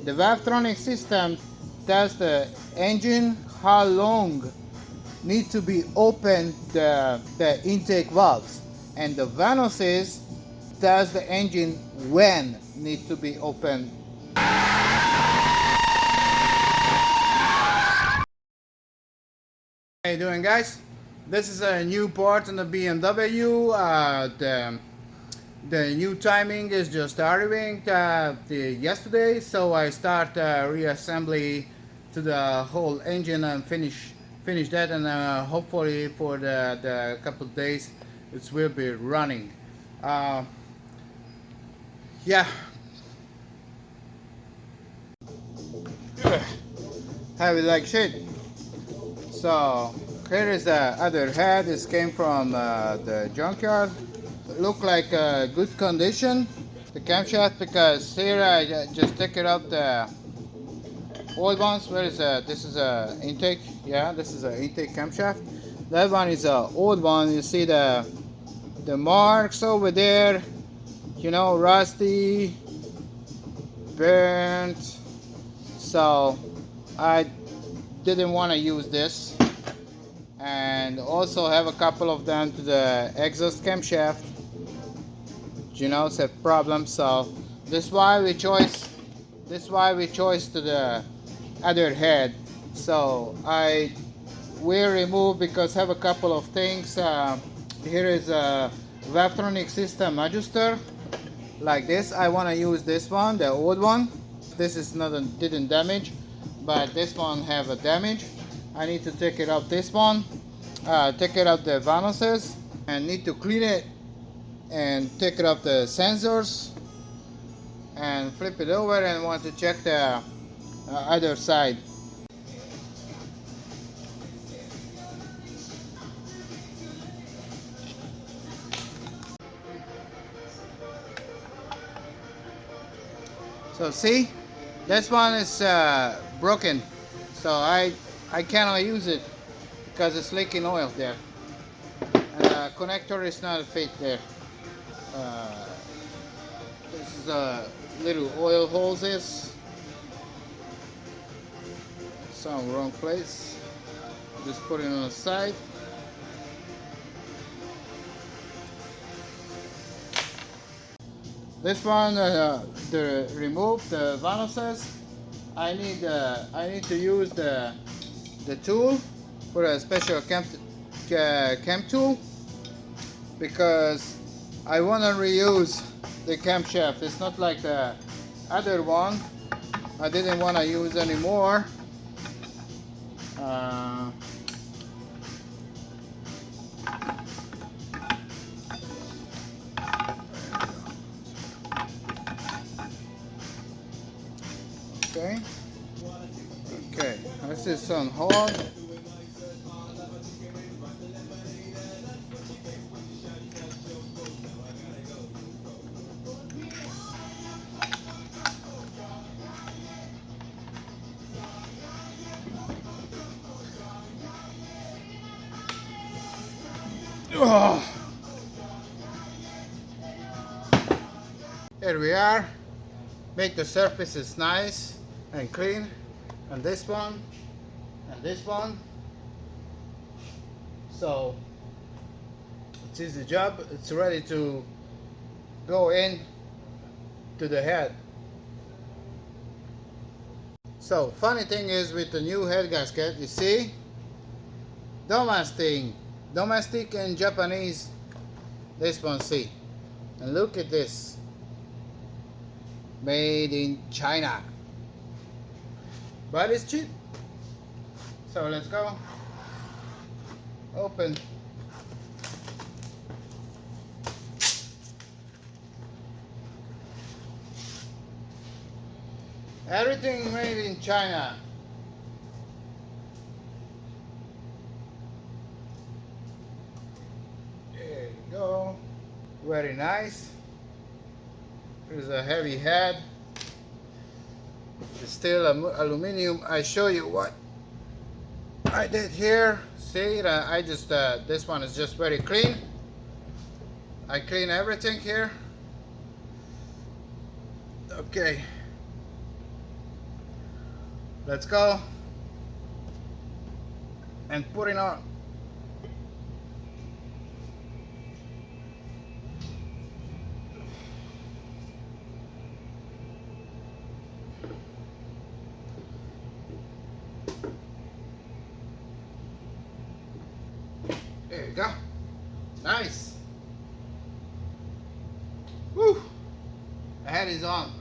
The Valvetronic system tells the engine how long need to be open the intake valves, and the Diagnose tells the engine when need to be open. How you doing, guys? This is a new part in the BMW. The new timing is just arriving yesterday, so I start reassembly to the whole engine and finish that, and hopefully for the couple of days it will be running. Yeah, heavy like shit. So here is the other head. This came from the junkyard. Look like good condition, the camshaft, because here I just take it out the old ones. Where is this is a intake. Yeah, this is an intake camshaft. That one is a old one. You see the marks over there, you know, rusty, burnt. So I didn't want to use this, and also have a couple of them to the exhaust camshaft, you know, it's a problem. So this is why we chose to the other head. So I will remove, because have a couple of things. Here is a Valvetronic system adjuster like this. I want to use this one, the old one. This is not didn't damage, but this one have a damage. I need to take it out this one, take it out the vanuses, and need to clean it and take it off the sensors and flip it over, and want to check the other side. So see, this one is broken, so I cannot use it because it's leaking oil there, and the connector is not fit there. This is a little oil holes is some wrong place. Just put it on the side. This one, to remove the vanuses, I need to use the tool for a special cam tool, because I want to reuse the camshaft. It's not like the other one I didn't want to use anymore. Okay, this is on hold. Oh. Here we are. Make the surfaces nice and clean, and this one and this one. So it's easy job. It's ready to go in to the head. So funny thing is, with the new head gasket, you see, domestic and Japanese, this one, see, and look at this, made in China, but it's cheap. So let's go open. Everything made in China. There you go. Very nice. There's a heavy head. It's still aluminum. I show you what I did here. See, I just this one is just very clean. I clean everything here. Okay. Let's go and put it on. There you go. Nice. Woo. The head is on.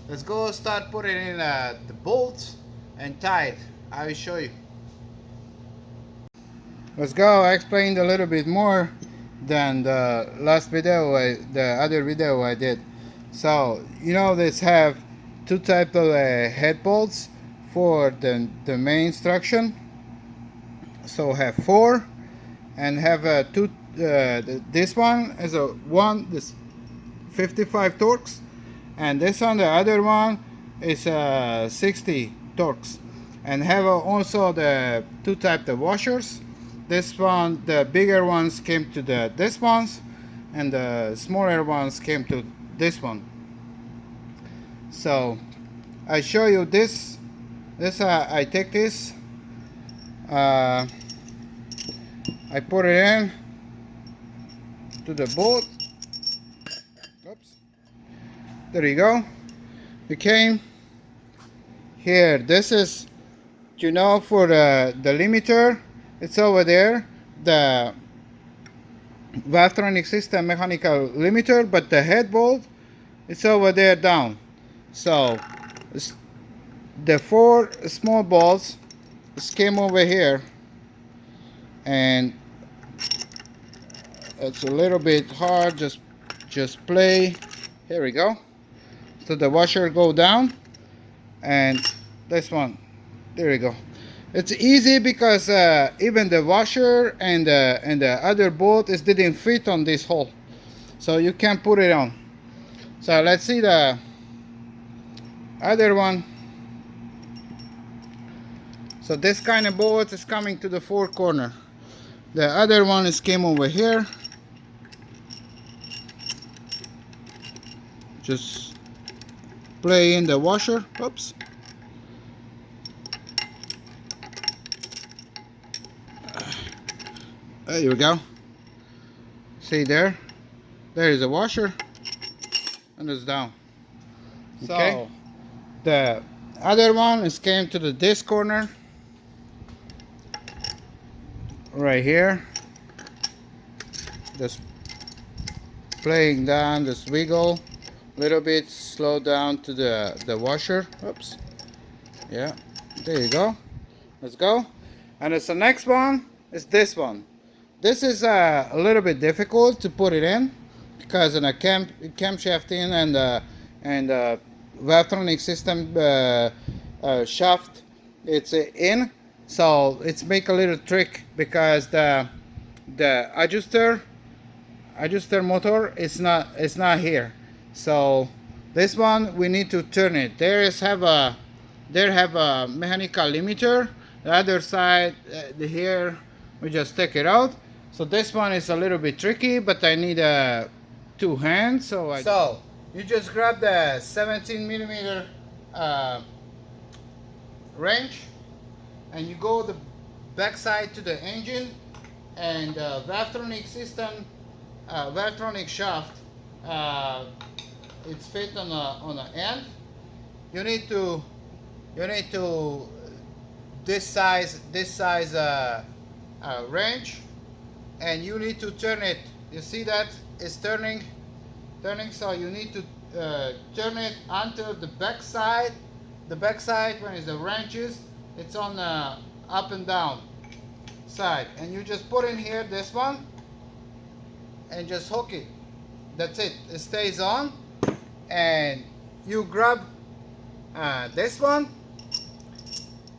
Let's go start putting in the bolts and tie it. I will show you. Let's go. I explained a little bit more than the last video, the other video I did. So you know, this have two type of head bolts for the main instruction. So have four, and have two. This one is this 55 torques, and this one, the other one, is 60 torques, and have also the two type of washers. This one, the bigger ones came to this ones, and the smaller ones came to this one. So I show you this. I take this. I put it in to the bolt. Oops. There you go. It came here. This is, you know, for the limiter. It's over there. The Valvetronic system mechanical limiter, but the head bolt, it's over there down. So the four small bolts came over here, and it's a little bit hard. Just play. Here we go. So the washer go down, and this one, there we go. It's easy because even the washer and the other bolt didn't fit on this hole, so you can put it on. So let's see the other one. So this kind of bolt is coming to the four corner. The other one came over here. Just play in the washer. Oops. There we go. See there? There is a washer, and it's down. Okay. So the other one came to this corner, right here. Just playing down, just wiggle a little bit, slow down to the washer. Oops. Yeah. There you go. Let's go. And it's the next one. It's this one. This is a little bit difficult to put it in because in a camshaft in and Valvetronic system shaft, it's in. So it's make a little trick because the adjuster motor is not here. So this one we need to turn it. There have a mechanical limiter. The other side here we just take it out. So this one is a little bit tricky, but I need two hands. So you just grab the 17 millimeter wrench, and you go the back side to the engine, and Valvetronic system, Valvetronic shaft, it's fit on the end. You need to this size wrench, and you need to turn it. You see that it's turning, so you need to turn it onto the back side. The back side, when it's the wrenches, it's on the up and down side, and you just put in here this one and just hook it. That's it. It stays on, and you grab this one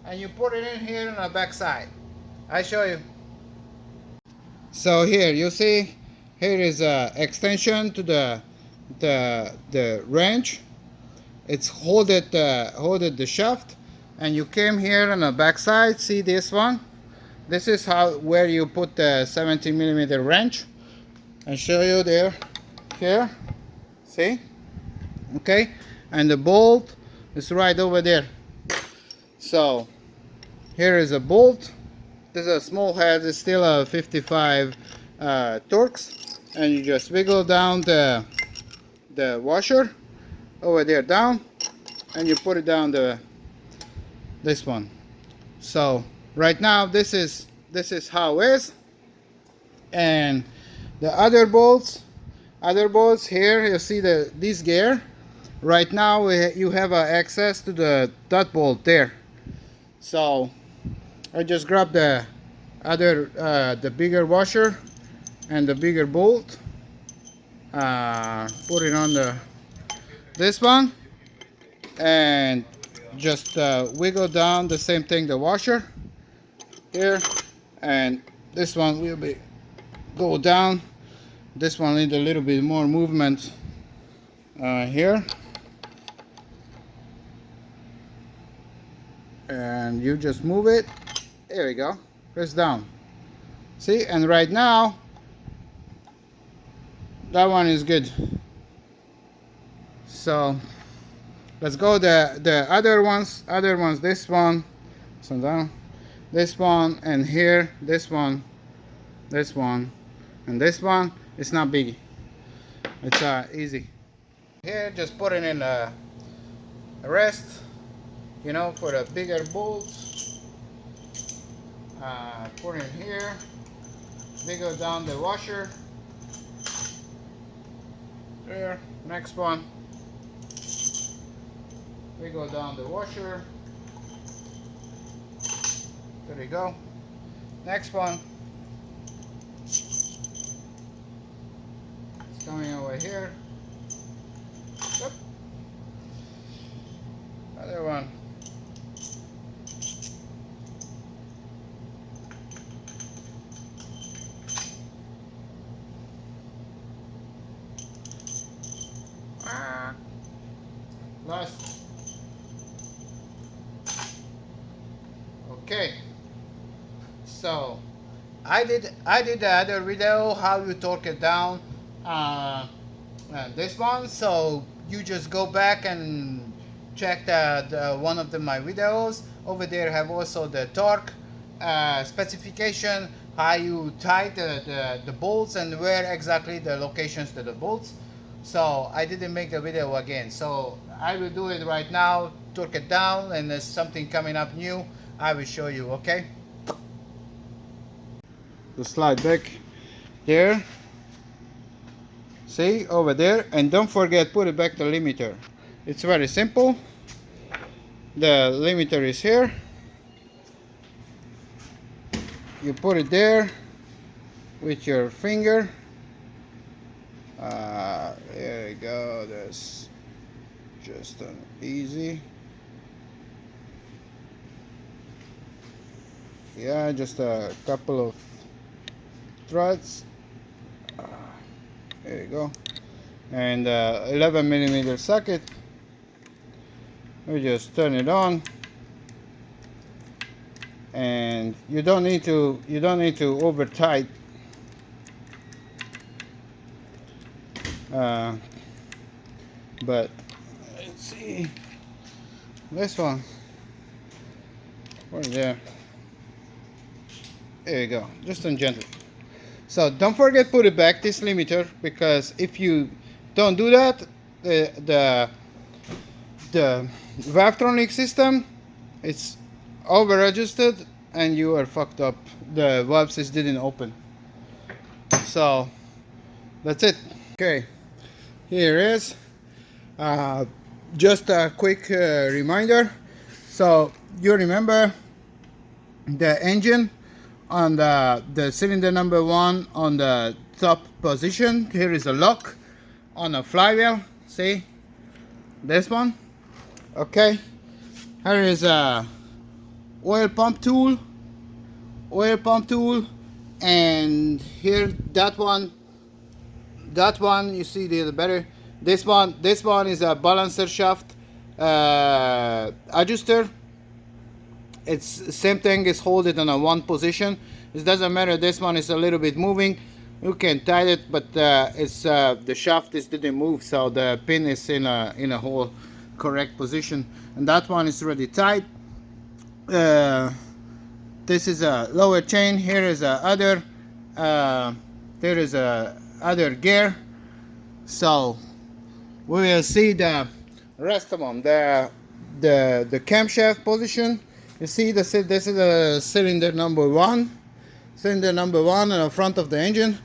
and you put it in here on the back side. I show you. So here you see, here is a extension to the wrench. It's holded the shaft, and you came here on the back side. See this one? This is where you put the 17 millimeter wrench. I show you there, here. See? Okay, and the bolt is right over there. So here is a bolt. This is a small head, it's still a 55 Torx, and you just wiggle down the washer over there down, and you put it down this one. So right now this is how it is. And the other bolts here, you see this gear. Right now you have access to that bolt there. So I just grab the the bigger washer and the bigger bolt, put it on this one, and just wiggle down the same thing, the washer here, and this one will be go down. This one needs a little bit more movement here, and you just move it. There we go. Press down. See, and right now that one is good. So let's go the other ones. This one, so down, this one, and here this one, and this one. It's not biggie. It's easy. Here, just put it in a rest, you know, for the bigger bolts. Put it in here. Wiggle down the washer. There. Next one. Wiggle down the washer. There you go. Next one. It's coming over here. Yep. Other one. Last. Okay. So I did the other video how you torque it down. This one. So you just go back and check the one of my videos. Over there have also the torque specification, how you tie the bolts and where exactly the locations to the bolts. So I didn't make the video again, so I will do it right now, torque it down, and there's something coming up new, I will show you. Okay, to slide back there, see, over there, and don't forget, put it back the limiter. It's very simple. The limiter is here. You put it there with your finger. There you go. That's just an easy. Yeah, just a couple of threads. There you go. And 11mm socket. We just turn it on, and you don't need to over tight. But let's see this one. Right there. There you go. Just on gentle. So don't forget, put it back, this limiter, because if you don't do that, the Valvetronic system, it's over adjusted and you are fucked up. The valves didn't open. So that's it. Okay, here is just a quick reminder. So you remember the engine on the cylinder number 1 on the top position. Here is a lock on a flywheel. See this one? Okay, here is a oil pump tool, and here that one you see the better. This one is a balancer shaft adjuster. It's the same thing, is hold it on a one position. It doesn't matter, this one is a little bit moving. You can tighten it, but it's the shaft is didn't move, so the pin is in a whole correct position, and that one is already tight. uh, this is a lower chain. Here is a other there is a other gear, so we will see the rest of them. The camshaft position, you see this is a cylinder number one, cylinder number one in the front of the engine.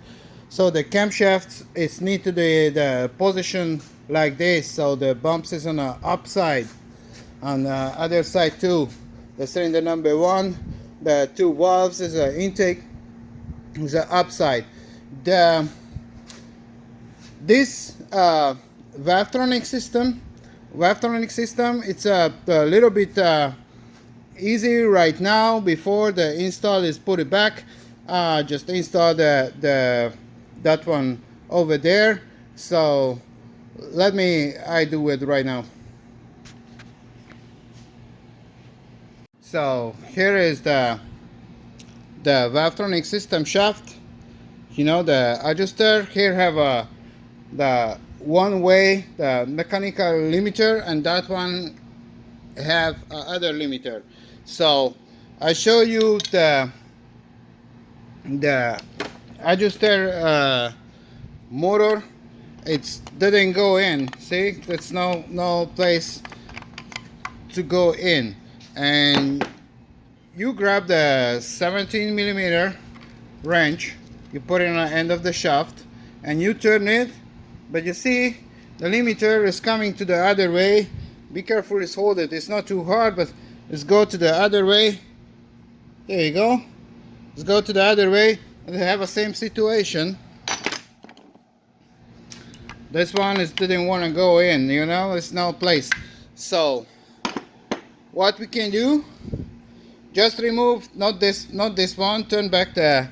So the camshaft is need to the position like this, so the bumps is on the upside. On the other side too, the cylinder number one, the two valves is an intake, is the upside. The this Valvetronic system, it's a little bit easy right now. Before the install is put it back, just install that one over there. So I do it right now. So here is the Valvetronic system shaft. You know, the adjuster here have the one way, the mechanical limiter, and that one have other limiter. So I show you the adjuster motor. It didn't go in. See, there's no place to go in, and you grab the 17 millimeter wrench, you put it on the end of the shaft, and you turn it. But you see, the limiter is coming to the other way. Be careful, just hold it. It's not too hard, but let's go to the other way. There you go. Let's go to the other way, and they have the same situation. This one didn't want to go in, you know, it's no place. So what we can do, just remove, not this one, turn back the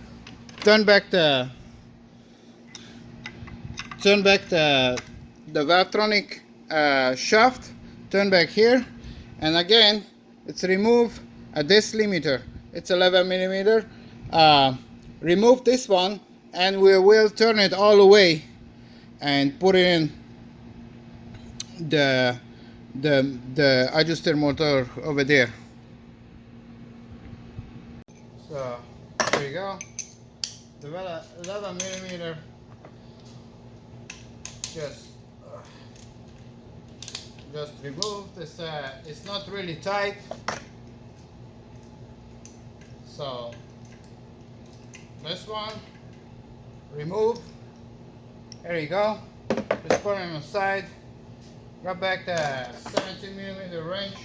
Valvetronic shaft, turn back here, and again it's remove this limiter. It's 11 millimeter. Remove this one, and we will turn it all the way and put in the adjuster motor over there. So there you go. The 11 millimeter. Just remove this. It's not really tight, so this one remove. There you go. Just put it on the side. Grab back the 17 millimeter wrench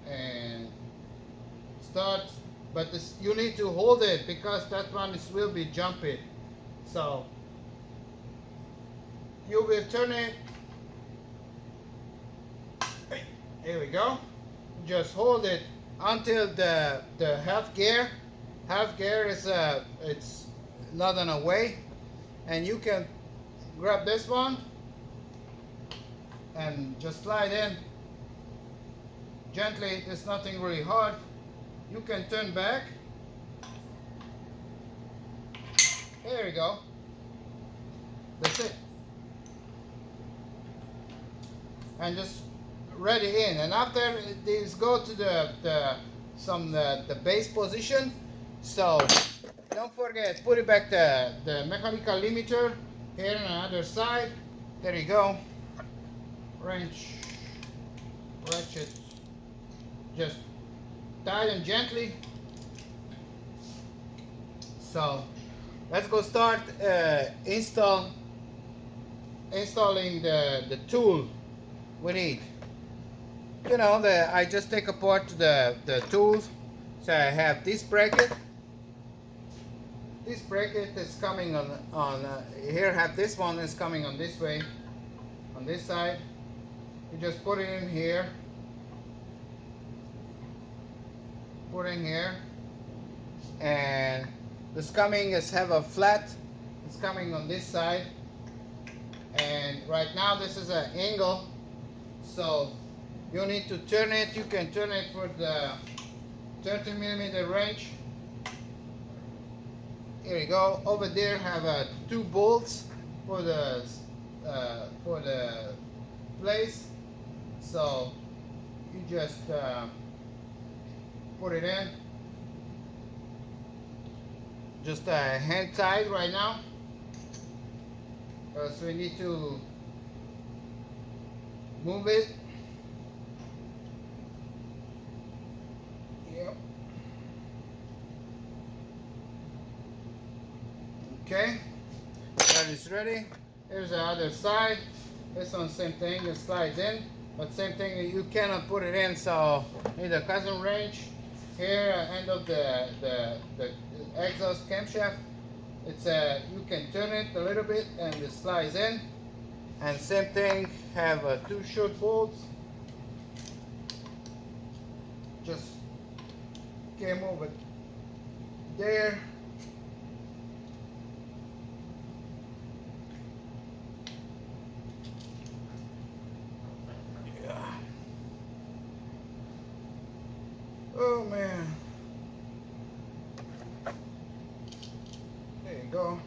and start. But you need to hold it because that one will be jumping. So you will turn it. Here we go. Just hold it until the half gear is it's not on a way, and you can grab this one and just slide in gently. There's nothing really hard. You can turn back. There you go. That's it. And just ready in. And after these go to the base position. So don't forget, put it back the mechanical limiter here on the other side. There you go. Wrench, ratchet, just tighten gently. So let's go start installing the tool we need. You know, I just take apart the tools. So I have this bracket. This bracket is coming on here. Have this one is coming on this way, on this side. You just put it in here. Put in here, and this coming is have a flat. It's coming on this side, and right now this is an angle, so you need to turn it. You can turn it for the 30 millimeter wrench. here you go. Over there have two bolts for the place. So you just put it in. Just hand tied right now, because we need to move it. Yep. Okay, that is ready. Here's the other side. This one, same thing, it slides in, but same thing, you cannot put it in, so need a custom wrench. Here, end of the exhaust camshaft, it's you can turn it a little bit and it slides in. And same thing, have two short bolts. Just came over there. Oh man. There you go.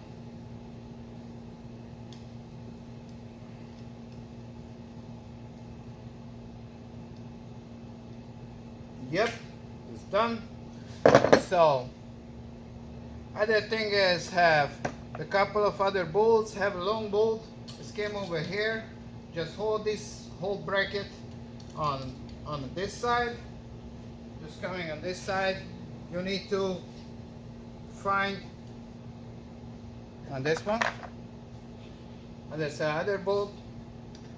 Yep, it's done. So, other thing is have a couple of other bolts, have a long bolt. This came over here. Just hold this whole bracket on this side. Just coming on this side, you need to find on this one, and there's another bolt.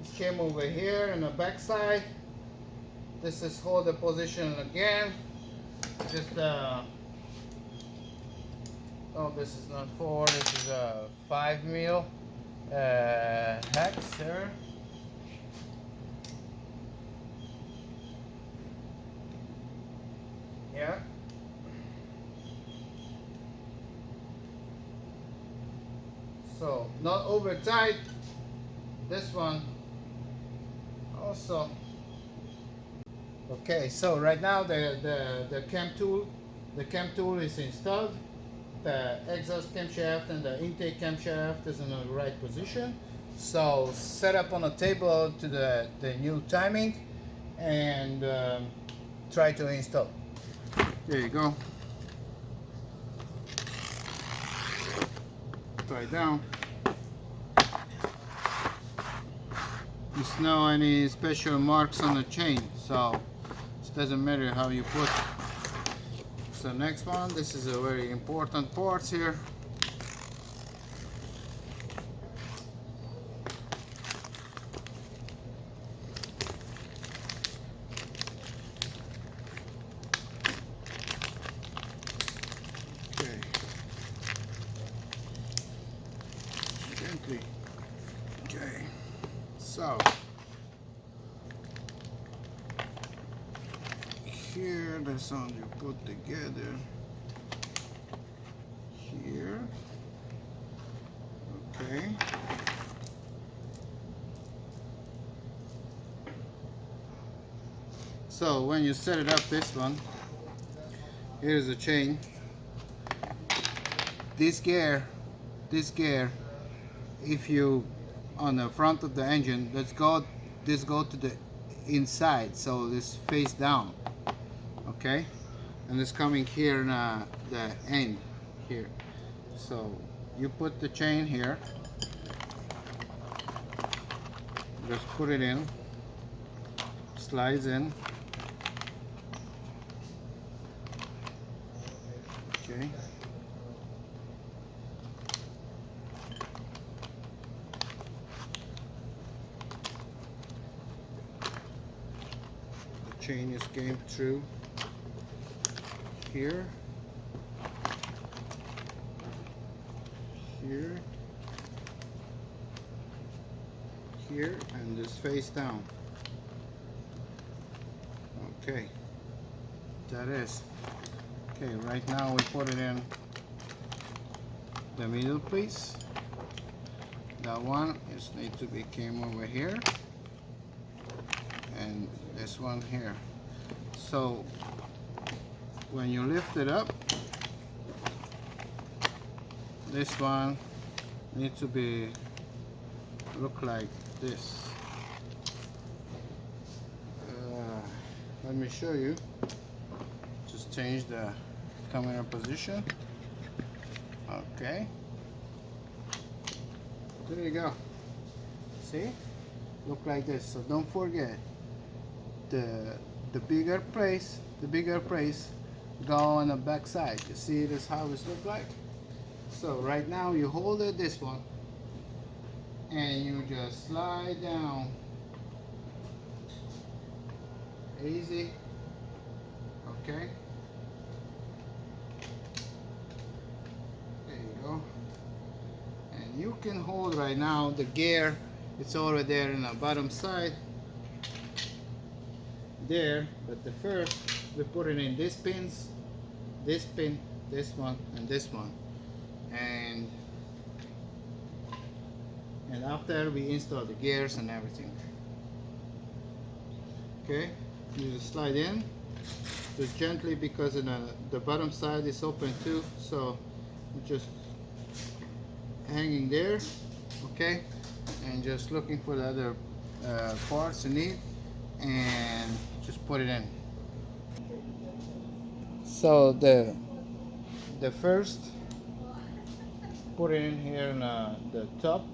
This came over here on the back side. This is hold the position again. Just oh, this is not 4, this is a 5 mil hex here. Yeah. So not over tight. This one also. Okay, so right now the cam tool is installed. The exhaust camshaft and the intake camshaft is in the right position. So set up on a table to the new timing and try to install. There you go. Tie down. There's no any special marks on the chain, so it doesn't matter how you put. So next one, this is a very important part here. Gently. Okay, so here this one you put together here. Okay, so when you set it up, this one, here's the chain. This gear, if you on the front of the engine, this go to the inside, so this face down. Okay, and it's coming here in the end here. So you put the chain here, just put it in, slides in. Okay. Chain is came through here, here, here, and this face down. Okay, that is. Okay, right now we put it in the middle piece. That one is need to be came over here, and this one here. So when you lift it up, this one needs to be look like this. Let me show you. Just change the camera position. Okay, there you go. See, look like this. So don't forget the bigger place go on the back side. You see this how it look like. So right now you hold it this one and you just slide down easy. Okay, there you go. And you can hold right now the gear. It's over there in the bottom side there, but the first we put it in these pins, this pin, this one, and this one, and after we install the gears and everything. Okay, you just slide in just gently because the bottom side is open too, so just hanging there. Okay, and just looking for the other parts you need and just put it in. So the first, put it in here in the top.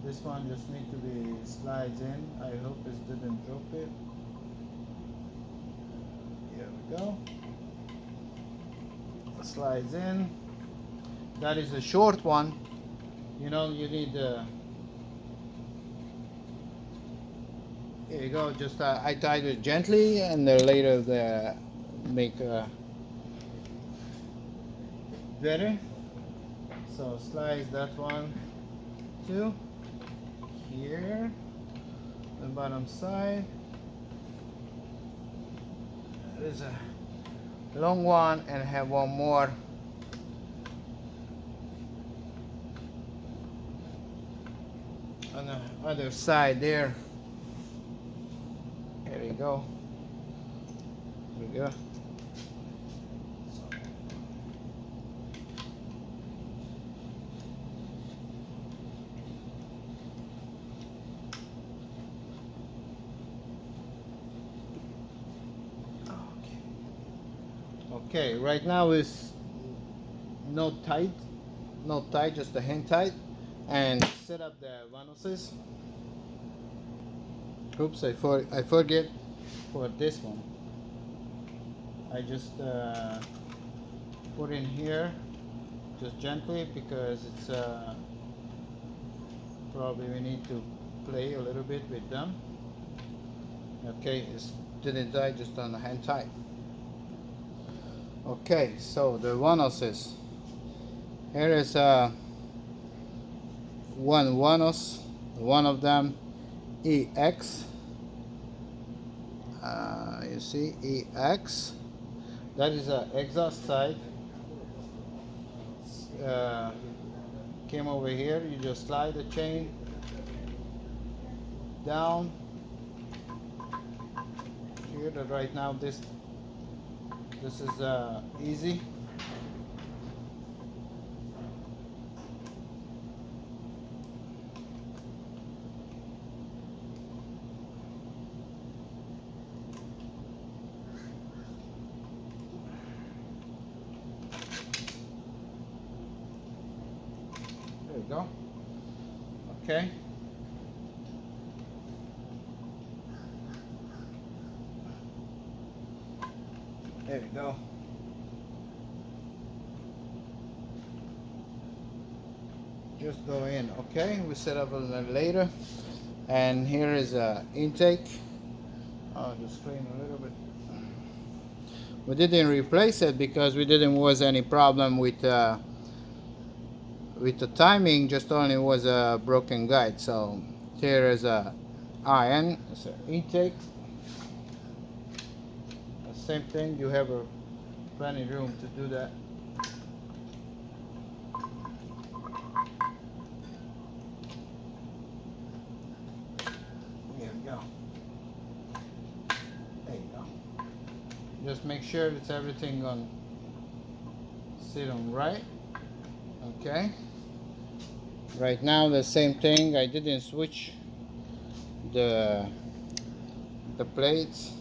This one just need to be slides in. I hope it didn't drop it. Here we go. Slides in. That is a short one. You know, you need here you go. Just I tied it gently, and then later make better. So slice that one too. Here, the bottom side. There's a long one and have one more. On the other side there. There you go. There we go. Okay, right now is no tight, just the hand tight, and set up the vanos. Oops, I forget for this one. I just put in here just gently because it's probably we need to play a little bit with them. Okay, it didn't die just on the hand tight. Okay, so the vanos. Here is one vanos, one of them EX. You see EX. That is a exhaust side. Came over here. You just slide the chain down. Here, that right now this is easy. There you go. Okay. There we go. Just go in. Okay, we set up a little later. And here is a intake. I'll just clean a little bit. We didn't replace it because we didn't was any problem with the timing. Just only was a broken guide. So here is a iron. It's an intake. Same thing, you have plenty room to do that. There we go. There you go. Just make sure it's everything on sit on right, Okay, right now the same thing. I didn't switch the plates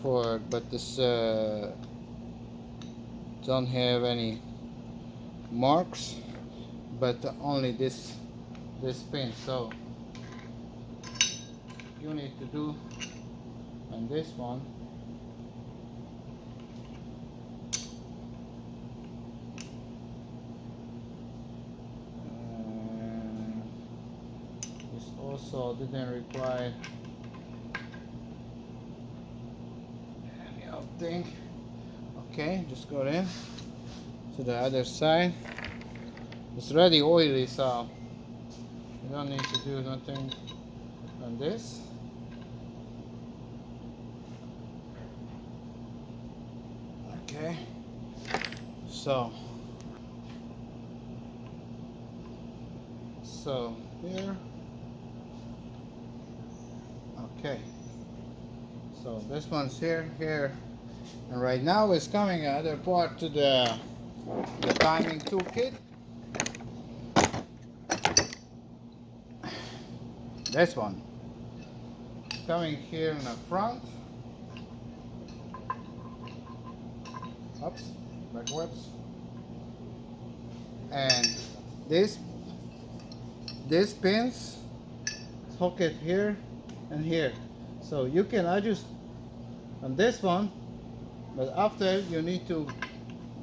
for, but this don't have any marks, but only this pin. So you need to do on this one, this also didn't require any of thing. Okay, just go in to the other side. It's already oily, so you don't need to do nothing on this. Okay, so here. Okay, so this one's here, and right now it's coming another part to the timing toolkit. This one coming here in the front. Oops, backwards. And these pins hook it here and here, so you can adjust on this one, but after you need to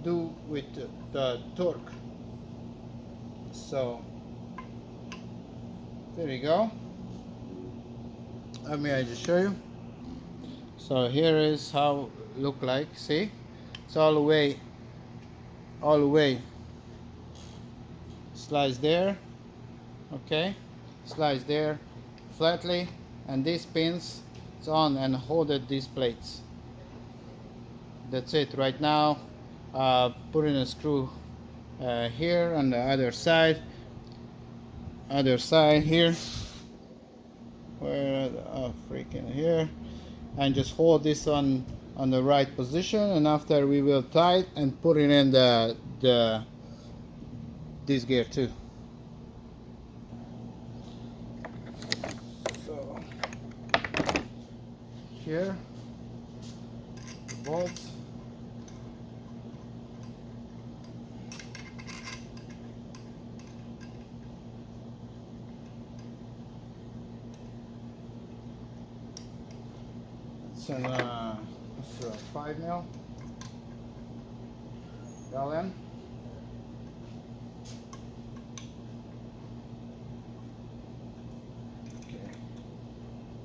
do with the torque. So there you go. Let me just show you. So here is how it look like. See, it's all the way slides there. Okay, slides there flatly, and these pins it's on and hold it, these plates. That's it. Right now put in a screw here on the other side here, where freaking here, and just hold this on the right position, and after we will tie it and put it in this gear too. So here the bolts. It's a 5mm Allen. Okay,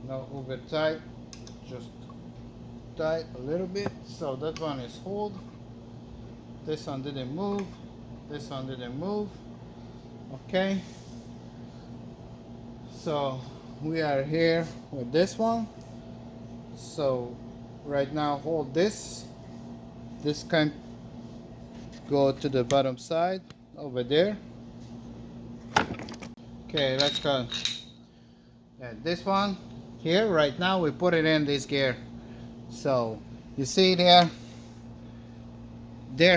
not over tight, just tight a little bit. So that one is hold. This one didn't move. This one didn't move. Okay. So we are here with this one. So right now hold this can go to the bottom side over there. Okay, let's go. This one here, right now we put it in this gear. So you see there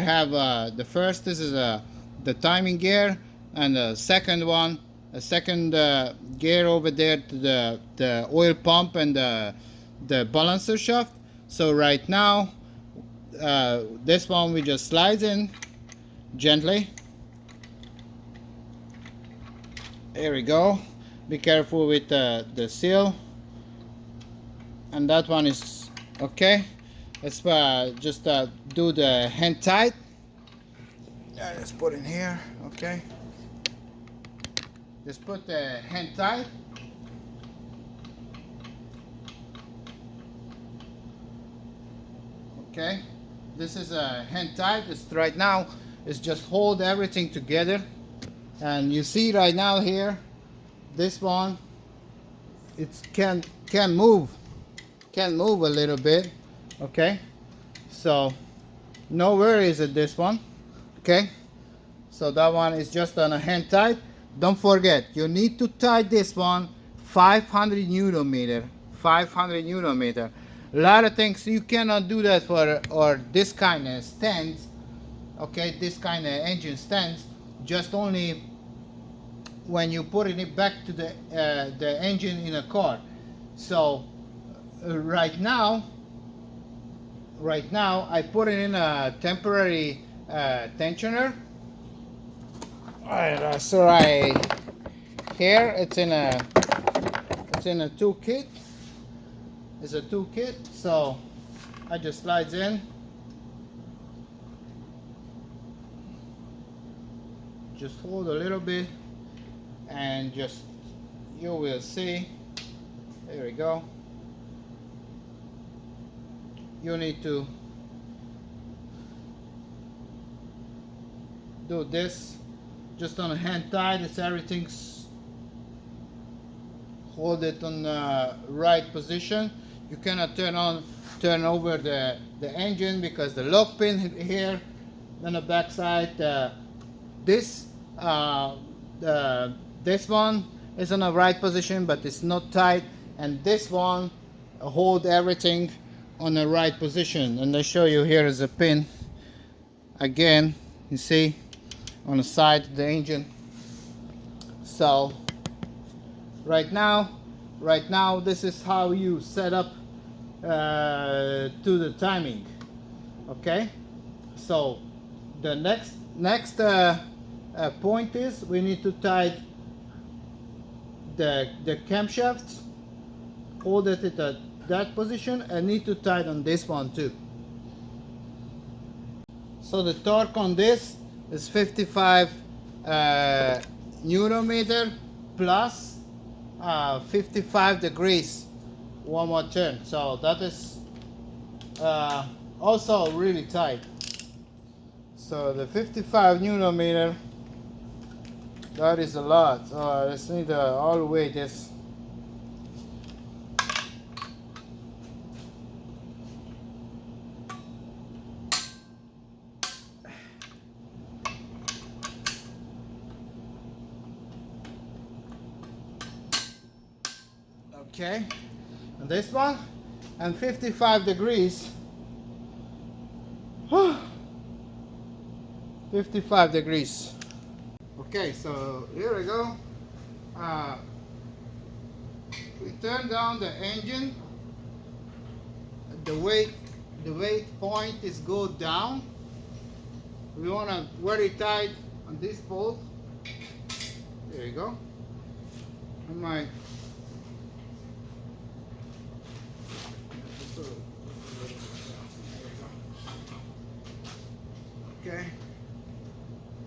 have the first, this is the timing gear, and the second one, a second gear over there to the oil pump and the balancer shaft. So right now this one we just slide in gently. There we go. Be careful with the seal, and that one is okay. Let's just do the hand tight. Let's put in here. Okay, just put the hand tight. Okay, this is a hand tight. It's right now it's just hold everything together, and you see right now here this one it can move a little bit. Okay, so no worries at this one. Okay, so that one is just on a hand tight. Don't forget, you need to tie this one 500 Newton meter. 500 Newton meter. A lot of things you cannot do that for, or this kind of stands. okay, this kind of engine stands, just only when you putting it back to the engine in a car. So right now I put it in a temporary tensioner. Alright, so here it's in a toolkit. It's a toolkit, so I just slides in. Just hold a little bit and just, you will see, there we go. You need to do this just on a hand tight. It's everything's, hold it on the right position. You cannot turn over the engine because the lock pin here on the back side, this one is in the right position, but it's not tight, and this one hold everything on the right position. And I show you, here is a pin again, you see, on the side of the engine. So right now this is how you set up to the timing. Okay, so the next point is we need to tie the camshaft, hold it at that position, and need to tie it on this one too. So the torque on this is 55 Newton meter plus 55 degrees, one more turn. So that is also really tight. So the 55 Newton meter, that is a lot. So let's need to all weight this. Okay, and this one, and 55 degrees. 55 degrees. Okay, so here we go. We turn down the engine. The weight point is go down. We want to very tight on this bolt. There you go. And my okay.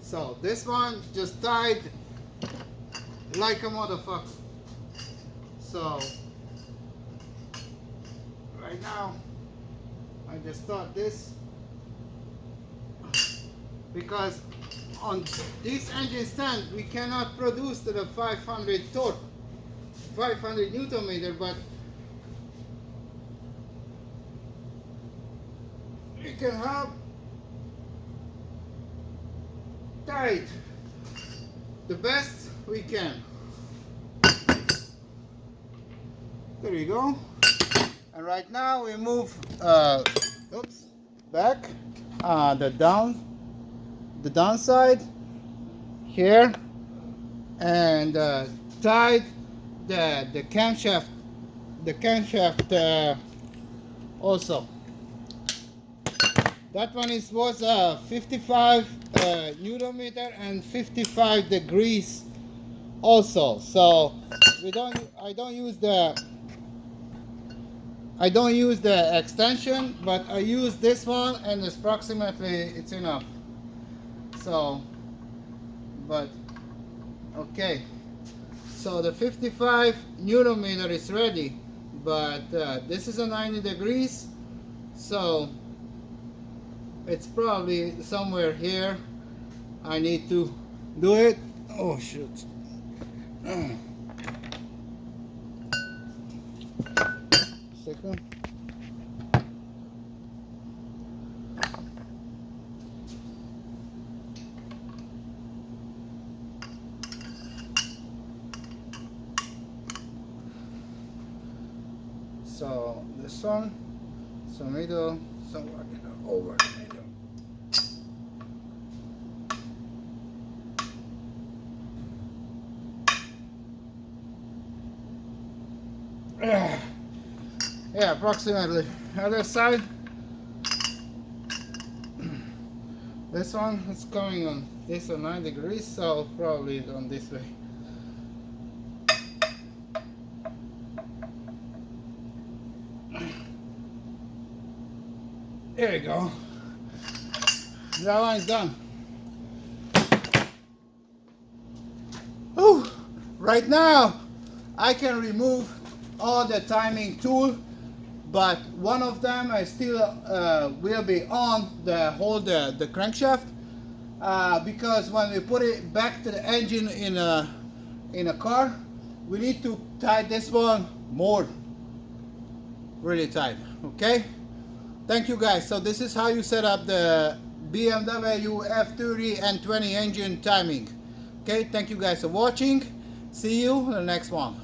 So this one just tied like a motherfucker. So right now I just start this, because on this engine stand we cannot produce to the 500 torque, 500 Newton meter, but we can have tight the best we can. There you go. And right now we move back the downside here, and tied the camshaft also. That one was 55 Newton meter and 55 degrees also. So I don't use the extension, but I use this one, and it's approximately enough. So, but okay. So the 55 Newton meter is ready, but this is a 90 degrees, so it's probably somewhere here. I need to do it. Oh shoot. Second. So this one, so middle, somewhere over the middle. Yeah, approximately. Other side. This one is coming on this on 9 degrees, so probably on this way. There you go. That one is done. Whew. Right now, I can remove all the timing tool, but one of them I still will be on the hold the crankshaft because when we put it back to the engine in a car, we need to tie this one more really tight. Okay, thank you guys. So this is how you set up the BMW F30 N20 engine timing. Okay, thank you guys for watching. See you in the next one.